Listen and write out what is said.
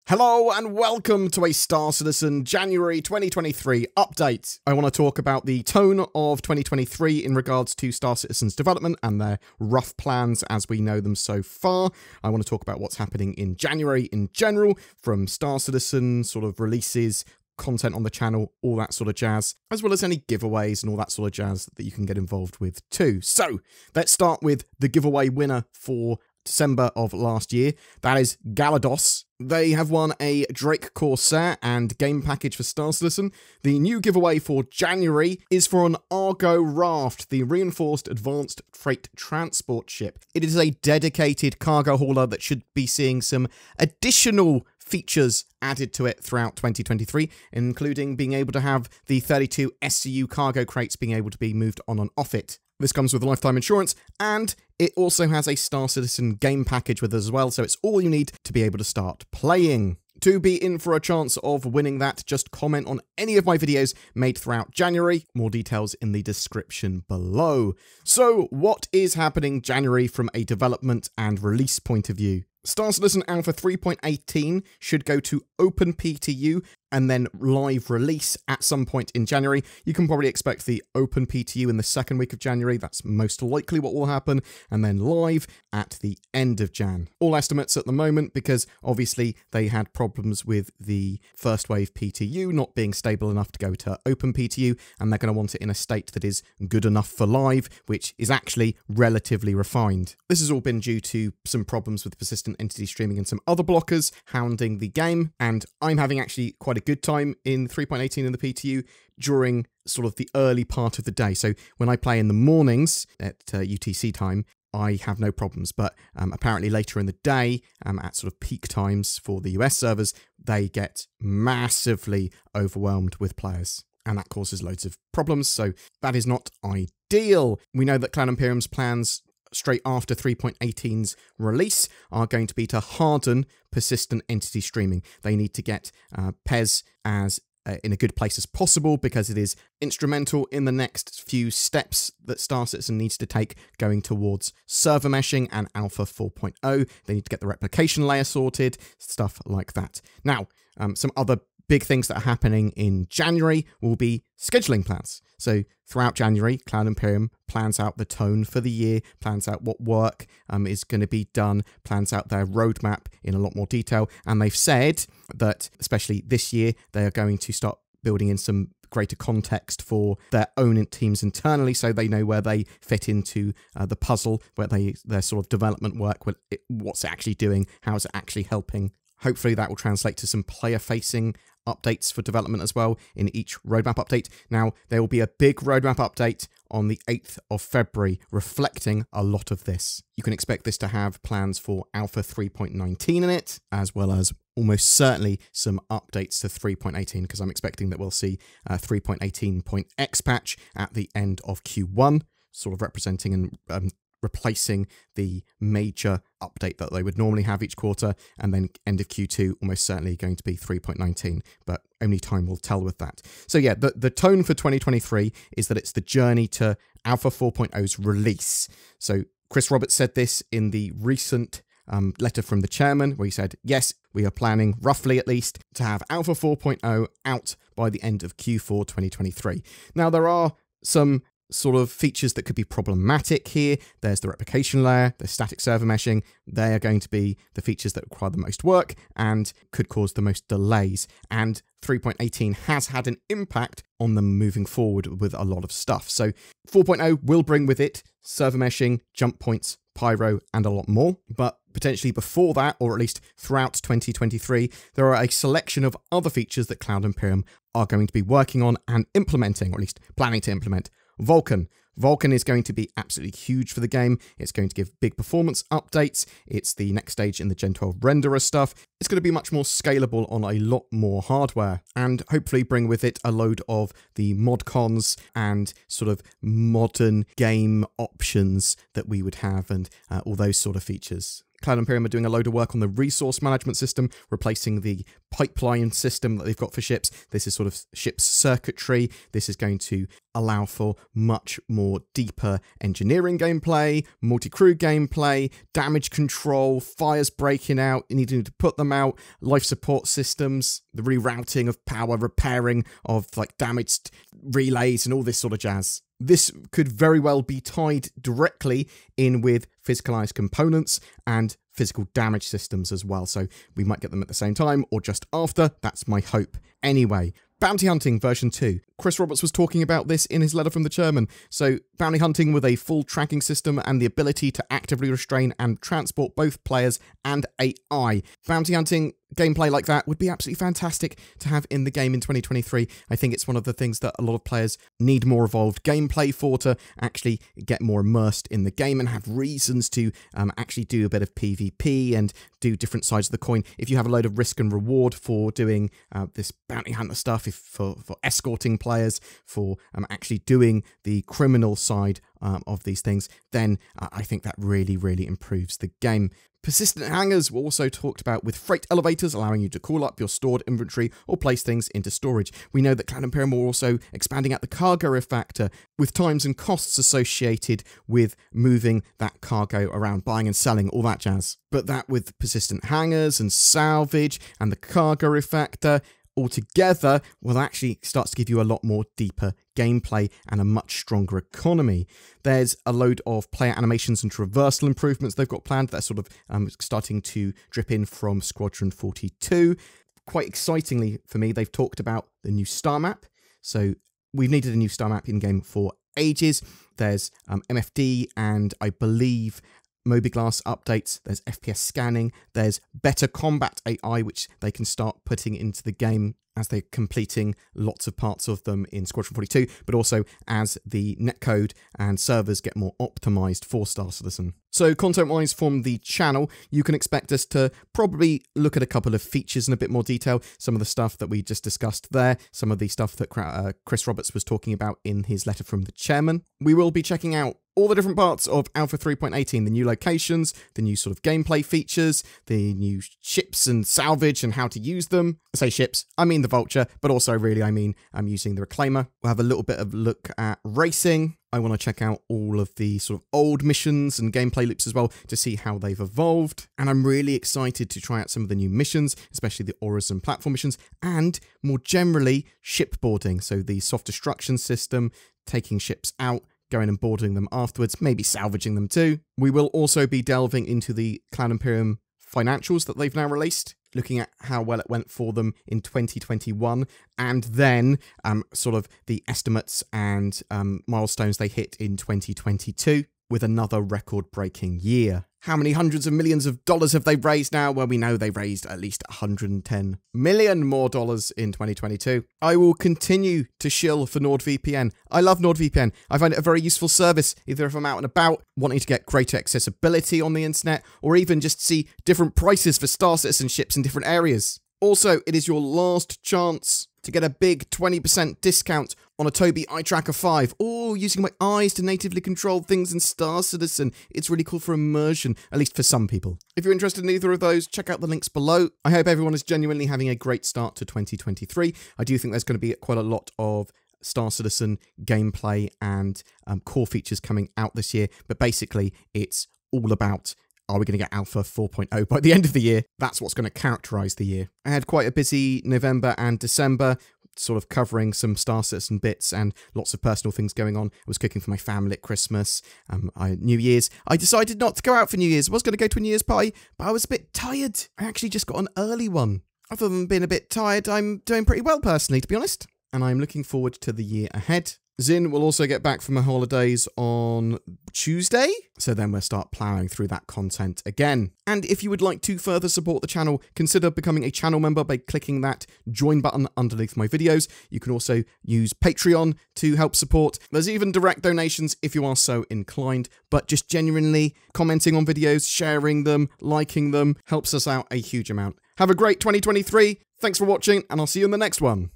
Hello and welcome to a Star Citizen January 2023 update. I want to talk about the tone of 2023 in regards to Star Citizen's development and their rough plans as we know them so far. I want to talk about what's happening in January in general, from Star Citizen sort of releases, content on the channel, all that sort of jazz, as well as any giveaways and all that sort of jazz that you can get involved with too. So let's start with the giveaway winner for December of last year. That is Galados. They have won a Drake Corsair and game package for Star Citizen. The new giveaway for January is for an Argo Raft, the reinforced advanced freight transport ship. It is a dedicated cargo hauler that should be seeing some additional features added to it throughout 2023, including being able to have the 32 SCU cargo crates being able to be moved on and off it. This comes with lifetime insurance, and it also has a Star Citizen game package with us as well, so it's all you need to be able to start playing. To be in for a chance of winning that, just comment on any of my videos made throughout January. More details in the description below. So, what is happening January from a development and release point of view? Star Citizen Alpha 3.18 should go to Open PTU and then live release at some point in January. You can probably expect the Open PTU in the second week of January. That's most likely what will happen. And then live at the end of Jan. All estimates at the moment, because obviously they had problems with the first wave PTU not being stable enough to go to Open PTU, and they're going to want it in a state that is good enough for live, which is actually relatively refined. This has all been due to some problems with persistent entity streaming and some other blockers hounding the game, and I'm having actually quite a good time in 3.18 in the PTU during sort of the early part of the day. So when I play in the mornings at UTC time, I have no problems, but apparently later in the day, at sort of peak times for the US servers, they get massively overwhelmed with players, and that causes loads of problems, so that is not ideal. We know that Cloud Imperium's plans straight after 3.18's release are going to be to harden persistent entity streaming. They need to get PES as in a good place as possible, because it is instrumental in the next few steps that Star Citizen needs to take going towards server meshing and Alpha 4.0. They need to get the replication layer sorted, stuff like that. Now, some other big things that are happening in January will be scheduling plans. So throughout January, Cloud Imperium plans out the tone for the year, plans out what work is going to be done, plans out their roadmap in a lot more detail. And they've said that, especially this year, they are going to start building in some greater context for their own teams internally, so they know where they fit into the puzzle, where their sort of development work, what's it actually doing, how is it actually helping. Hopefully that will translate to some player-facing updates for development as well in each roadmap update. Now, there will be a big roadmap update on the 8th of February reflecting a lot of this. You can expect this to have plans for Alpha 3.19 in it, as well as almost certainly some updates to 3.18, because I'm expecting that we'll see 3.18.x patch at the end of Q1, sort of representing and replacing the major update that they would normally have each quarter, and then end of Q2 almost certainly going to be 3.19, but only time will tell with that. So yeah, the tone for 2023 is that it's the journey to Alpha 4.0's release. So Chris Roberts said this in the recent letter from the chairman, where he said, yes, we are planning, roughly at least, to have Alpha 4.0 out by the end of Q4 2023. Now, there are some sort of features that could be problematic here. There's the replication layer, the static server meshing. They are going to be the features that require the most work and could cause the most delays. And 3.18 has had an impact on them moving forward with a lot of stuff. So 4.0 will bring with it server meshing, jump points, pyro, and a lot more. But potentially before that, or at least throughout 2023, there are a selection of other features that Cloud Imperium are going to be working on and implementing, or at least planning to implement. Vulkan. Vulkan is going to be absolutely huge for the game. It's going to give big performance updates. It's the next stage in the Gen 12 renderer stuff. It's going to be much more scalable on a lot more hardware, and hopefully bring with it a load of the mod cons and sort of modern game options that we would have, and all those sort of features. Cloud Imperium are doing a load of work on the resource management system, replacing the pipeline system that they've got for ships. This is sort of ship's circuitry. This is going to allow for much more deeper engineering gameplay, multi-crew gameplay, damage control, fires breaking out, needing to put them out, life support systems, the rerouting of power, repairing of like damaged relays and all this sort of jazz. This could very well be tied directly in with physicalized components and physical damage systems as well. So we might get them at the same time or just after. That's my hope. Anyway, Bounty Hunting version 2. Chris Roberts was talking about this in his letter from the chairman. So bounty hunting with a full tracking system and the ability to actively restrain and transport both players and AI. Bounty hunting gameplay like that would be absolutely fantastic to have in the game in 2023. I think it's one of the things that a lot of players need more evolved gameplay for, to actually get more immersed in the game and have reasons to actually do a bit of PvP and do different sides of the coin. If you have a load of risk and reward for doing this bounty hunter stuff, for escorting players, for actually doing the criminal side of these things, then I think that really, really improves the game. Persistent hangars were also talked about, with freight elevators allowing you to call up your stored inventory or place things into storage. We know that Cloud Imperium are also expanding out the cargo factor, with times and costs associated with moving that cargo around, buying and selling, all that jazz. But that with persistent hangars and salvage and the cargo factor altogether, well, actually starts to give you a lot more deeper gameplay and a much stronger economy. There's a load of player animations and traversal improvements they've got planned. They're sort of starting to drip in from Squadron 42. Quite excitingly for me, they've talked about the new star map. So we've needed a new star map in game for ages. There's MFD and I believe Mobiglass updates, there's FPS scanning, there's better combat AI, which they can start putting into the game as they're completing lots of parts of them in Squadron 42, but also as the netcode and servers get more optimized for Star Citizen. So content-wise from the channel, you can expect us to probably look at a couple of features in a bit more detail, some of the stuff that we just discussed there, some of the stuff that Chris Roberts was talking about in his letter from the chairman. We will be checking out all the different parts of Alpha 3.18, the new locations, the new sort of gameplay features, the new ships and salvage and how to use them. I say ships, I mean the Vulture, but also really I mean I'm using the Reclaimer. We'll have a little bit of a look at racing. I want to check out all of the sort of old missions and gameplay loops as well to see how they've evolved. And I'm really excited to try out some of the new missions, especially the auras and platform missions, and more generally shipboarding. So the soft destruction system, taking ships out, going and boarding them afterwards, maybe salvaging them too. We will also be delving into the Cloud Imperium financials that they've now released, looking at how well it went for them in 2021, and then sort of the estimates and milestones they hit in 2022 with another record-breaking year. How many hundreds of millions of dollars have they raised now? Well, we know they raised at least $110 million more dollars in 2022. I will continue to shill for NordVPN. I love NordVPN. I find it a very useful service, either if I'm out and about, wanting to get greater accessibility on the internet, or even just see different prices for Star Citizen ships in different areas. Also, it is your last chance to get a big 20% discount on a Tobii Eye Tracker 5, or using my eyes to natively control things in Star Citizen. It's really cool for immersion, at least for some people. If you're interested in either of those, check out the links below. I hope everyone is genuinely having a great start to 2023. I do think there's going to be quite a lot of Star Citizen gameplay and core features coming out this year, but basically it's all about, are we going to get Alpha 4.0 by the end of the year? That's what's going to characterize the year. I had quite a busy November and December, sort of covering some Star Citizen bits and lots of personal things going on. I was cooking for my family at Christmas, New Year's. I decided not to go out for New Year's. I was going to go to a New Year's party, but I was a bit tired. I actually just got an early one. Other than being a bit tired, I'm doing pretty well personally, to be honest. And I'm looking forward to the year ahead. Zin will also get back from her holidays on Tuesday, so then we'll start ploughing through that content again. And if you would like to further support the channel, consider becoming a channel member by clicking that join button underneath my videos. You can also use Patreon to help support. There's even direct donations if you are so inclined, but just genuinely commenting on videos, sharing them, liking them, helps us out a huge amount. Have a great 2023. Thanks for watching, and I'll see you in the next one.